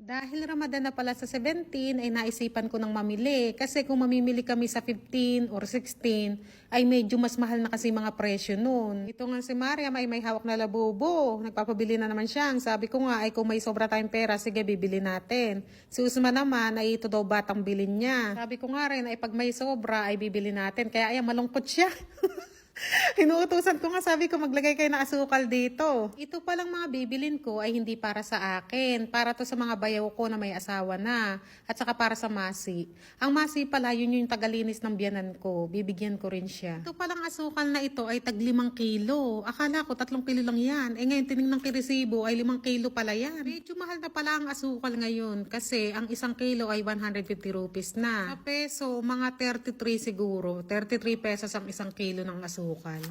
Dahil Ramadan na pala sa 17 ay naisipan ko ng mamili. Kasi kung mamimili kami sa 15 or 16 ay medyo mas mahal na kasi mga presyo noon. Ito nga si Mariam ay may hawak na labubo. Nagpapabili na naman siya. Ang sabi ko nga ay kung may sobra tayong pera, sige bibili natin. Si Usman naman ay ito daw batang bilin niya. Sabi ko nga rin ay pag may sobra ay bibili natin. Kaya ay malungkot siya. Inuutusan ko nga, sabi ko maglagay kayo ng asukal dito. Ito palang mga bibilin ko ay hindi para sa akin. Para to sa mga bayaw ko na may asawa na. At saka para sa masi. Ang masi pala, yun yung tagalinis ng biyanan ko. Bibigyan ko rin siya. Ito palang asukal na ito ay tag 5 kilo. Akala ko 3 kilo lang yan. Ngayon tinignan ng resibo ay 5 kilo pala yan. Medyo mahal na pala ang asukal ngayon. Kasi ang 1 kilo ay 150 rupees na. Sa peso, mga 33 siguro. 33 pesos ang 1 kilo ng asukal.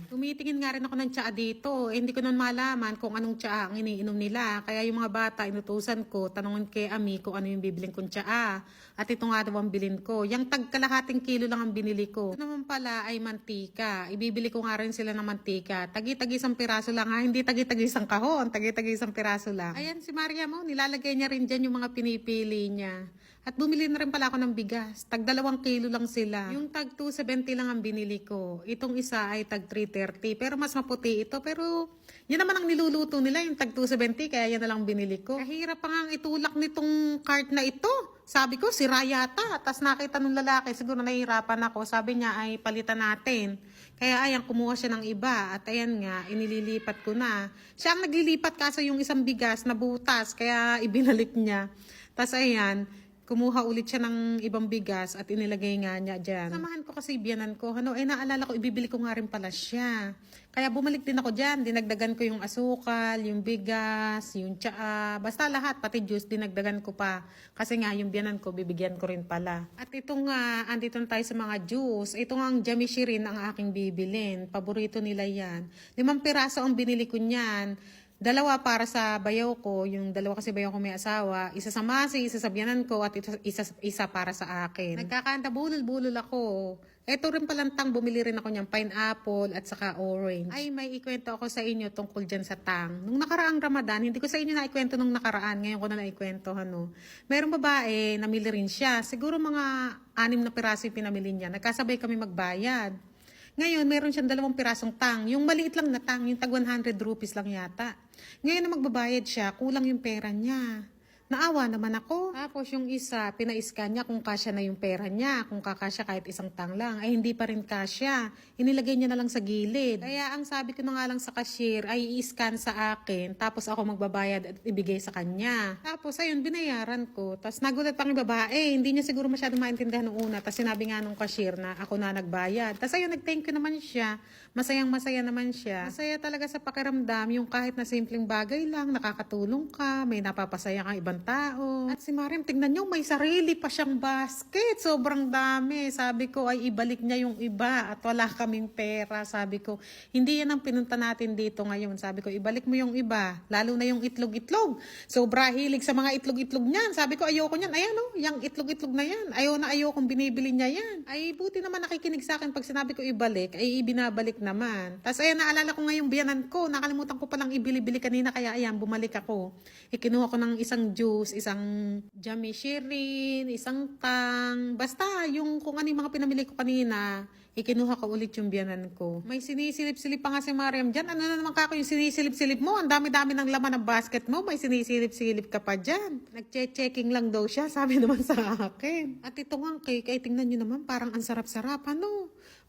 Tumitingin nga rin ako ng tsaa dito. Hindi ko nun malaman kung anong tsaa ang iniinom nila. Kaya yung mga bata, inutusan ko, tanungin kay Ami kung ano yung bibiling kong tsaa. At ito nga daw ang bilin ko. Yung tagkalahating kilo lang ang binili ko. Ito naman pala ay mantika. Ibibili ko nga rin sila ng mantika. Tagi-tagi isang piraso lang ha. Hindi tagi-tagi isang kahon. Tagi-tagi isang piraso lang. Ayan si Maria mo. Nilalagay niya rin dyan yung mga pinipili niya. At bumili na rin pala ako ng bigas. Tag 2 kilo lang sila. Yung tag 270 lang ang binili ko. Itong isa ay tag 330. Pero mas maputi ito. Pero yun naman ang niluluto nila. Yung tag 270. Kaya yan na lang binili ko. Kahirap pa nga itulak nitong cart na ito. Sabi ko, sira yata. Tapos nakita nung lalaki. Siguro nahihirapan ako. Sabi niya ay palitan natin. Kaya ayan, kumuha siya ng iba. At ayan nga, inililipat ko na. Siya ang naglilipat kaso yung isang bigas na butas. Kaya ibinalik niya. Tapos ayan, kumuha ulit siya ng ibang bigas at inilagay nga niya dyan. Samahan ko kasi biyanan ko. Naalala ko, ibibili ko nga rin pala siya. Kaya bumalik din ako dyan. Dinagdagan ko yung asukal, yung bigas, yung tsaa. Basta lahat, pati juice, dinagdagan ko pa. Kasi nga, yung biyanan ko, bibigyan ko rin pala. At ito nga, andito na tayo sa mga juice. Ito nga ang Jamishirin ang aking bibilin. Paborito nila yan. 5 piraso ang binili ko niyan. 2 para sa bayaw ko, yung 2 kasi bayaw ko may asawa, isa sa masi, isa sa biyanan ko, at isa para sa akin. Nagkakanta bulol-bulol ako. Ito rin palantang, bumili rin ako niyang pineapple at saka orange. Ay, may ikwento ako sa inyo tungkol dyan sa tang. Nung nakaraang Ramadan, hindi ko sa inyo naikwento nung nakaraan, ngayon ko na naikwento, Merong babae, namili rin siya. Siguro mga 6 na piraso yung pinamili niya. Nagkasabay kami magbayad. Ngayon, meron siyang 2 pirasong tang. Yung maliit lang na tang, yung tag 100 rupees lang yata. Ngayon na magbabayad siya, kulang yung pera niya. Naawa naman ako. Tapos yung isa, pina-scan niya kung kasya na yung pera niya. Kung kakasya kahit isang tang lang. Ay hindi pa rin kasya. Inilagay niya na lang sa gilid. Kaya ang sabi ko na nga lang sa cashier ay i-scan sa akin. Tapos ako magbabayad at ibigay sa kanya. Tapos ayun, binayaran ko. Tapos nagulat pang yung babae. Hindi niya siguro masyadong maintindihan nung una. Tapos sinabi nga nung cashier na ako na nagbayad. Tapos ayun, nag-thank you naman siya. Masayang masaya naman siya. Masaya talaga sa pakiramdam. Yung kahit na simpleng bagay lang, nakakatulong ka. May napapasaya kang ibang tao. At si Mariam, tingnan nyo, may sarili pa siyang basket. Sobrang dami. Sabi ko, ay ibalik niya yung iba at wala kaming pera. Sabi ko, hindi yan ang pinunta natin dito ngayon. Sabi ko, ibalik mo yung iba. Lalo na yung itlog-itlog. Sobra hilig sa mga itlog-itlog niyan. Sabi ko, ayoko niyan. Ayan o, yung itlog-itlog na yan. Ayokong binibili niya yan. Ay, buti naman nakikinig sa akin pag sinabi ko ibalik, ay ibinabalik naman. Tapos ayan, naalala ko nga yung biyanan ko. Nakalimutan ko palang ibili-bili kanina. Kaya ayan, bumalik ako. Ikinuha ko ng isang juice, isang Jamishirin, isang tang. Basta yung kung ano yung mga pinamili ko kanina, ikinuha ko ulit yung biyanan ko. May sinisilip-silip pa nga si Mariam dyan. Ano na naman kako yung sinisilip-silip mo? Ang dami-dami ng laman ng basket mo. May sinisilip-silip ka pa dyan. Nag-checking lang daw siya, sabi naman sa akin. At ito nga cake, ay tingnan nyo naman, parang ang sarap-sarap.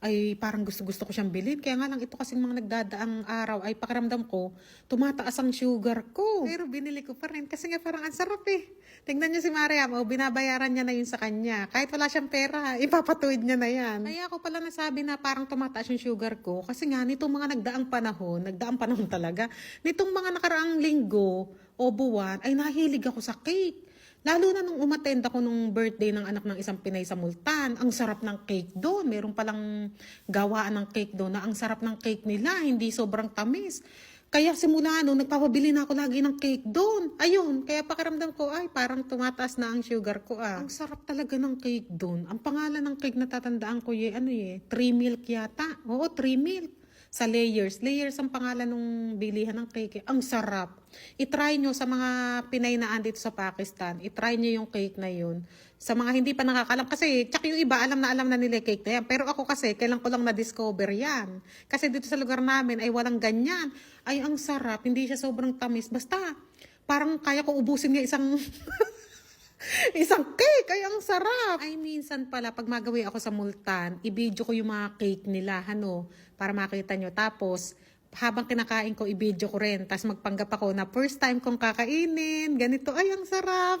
Ay parang gusto-gusto ko siyang bilhin. Kaya nga lang ito kasing mga nagdadaang araw ay pakiramdam ko, tumataas ang sugar ko. Pero binili ko pa rin kasi nga parang ang sarap eh. Tingnan nyo si Mariam, binabayaran niya na yun sa kanya. Kahit wala siyang pera, ipapatuwid niya na yan. Kaya ako pala nasabi na parang tumataas yung sugar ko kasi nga nitong mga nagdaang panahon talaga, nitong mga nakaraang linggo o buwan ay nahilig ako sa cake. Lalo na nung umattend ako nung birthday ng anak ng isang Pinay sa Multan. Ang sarap ng cake doon. Meron palang gawaan ng cake doon na ang sarap ng cake nila. Hindi sobrang tamis. Kaya simula nung nagpapabili na ako lagi ng cake doon. Ayun, kaya pakiramdam ko ay parang tumataas na ang sugar ko Ang sarap talaga ng cake doon. Ang pangalan ng cake na tatandaan ko 3 milk yata. Oo, 3 milk. sa Layers. Layers ang pangalan ng bilihan ng cake. Ang sarap. I-try nyo sa mga Pinay na andito sa Pakistan. I-try nyo yung cake na yun. Sa mga hindi pa nakakalam. Kasi, tsak yung iba, alam na nila yung cake na yan. Pero ako kasi, kailan ko lang na-discover yan. Kasi dito sa lugar namin ay walang ganyan. Ay, ang sarap. Hindi siya sobrang tamis. Basta, parang kaya ko ubusin nga isang... isang cake, ay ang sarap. Ay minsan pala, pag magawi ako sa Multan, i-video ko yung mga cake nila, para makita nyo. Tapos, habang kinakain ko, i-video ko rin. Tapos magpanggap ako na first time kong kakainin. Ganito, ay ang sarap.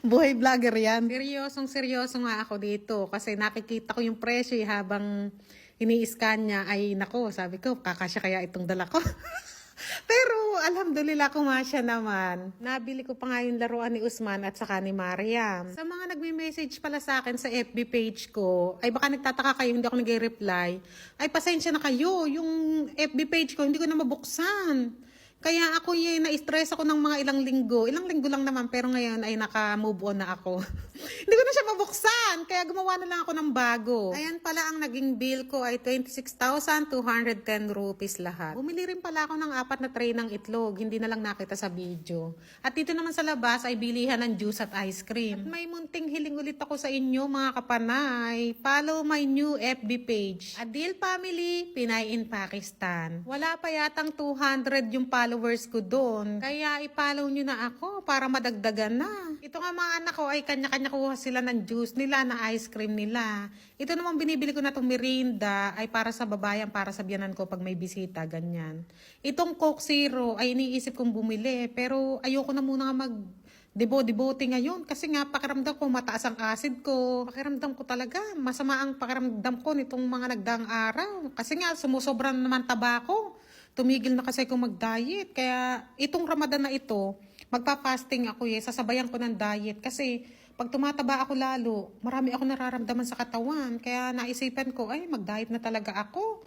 Buhay vlogger yan. Seryoso nga ako dito. Kasi nakikita ko yung presyo habang ini-scan niya. Ay nako, sabi ko, kakasya kaya itong dala ko. Pero alhamdulillah kumasya naman. Nabili ko pa nga yung laruan ni Usman at saka ni Mariam. Sa mga nagme-message pala sa akin sa FB page ko, ay baka nagtataka kayo, hindi ako nag-reply. Ay pasensya na kayo, yung FB page ko hindi ko na mabuksan. Kaya ako na-stress ako ng mga ilang linggo. Ilang linggo lang naman, pero ngayon ay naka-move on na ako. Hindi ko na siya mabuksan, kaya gumawa na lang ako ng bago. Ayan pala, ang naging bill ko ay 26,210 rupees lahat. Bumili rin pala ako ng 4 na tray ng itlog, hindi na lang nakita sa video. At dito naman sa labas ay bilihan ng juice at ice cream. At may munting hiling ulit ako sa inyo mga kapanay. Follow my new FB page, Adil Family, Pinay in Pakistan. Wala pa yatang 200 yung followers ko doon. Kaya i-follow nyo na ako para madagdagan na. Ito nga mga anak ko ay kanya-kanya kuha sila ng juice nila, ng ice cream nila. Ito namang binibili ko na itong merinda ay para sa babayan, para sa biyanan ko pag may bisita, ganyan. Itong Coke Zero ay iniisip kong bumili pero ayoko na muna mag debo-debote ngayon kasi nga pakiramdam ko mataas ang acid ko. Pakiramdam ko talaga masama ang pakiramdam ko nitong mga nagdaang araw. Kasi nga sumusobra naman taba ko. Tumigil na kasi ako mag-diet. Kaya itong Ramadan na ito, magpa-fasting ako sasabayan ko ng diet. Kasi pag tumataba ako lalo, marami ako nararamdaman sa katawan. Kaya naisipan ko, ay mag-diet na talaga ako.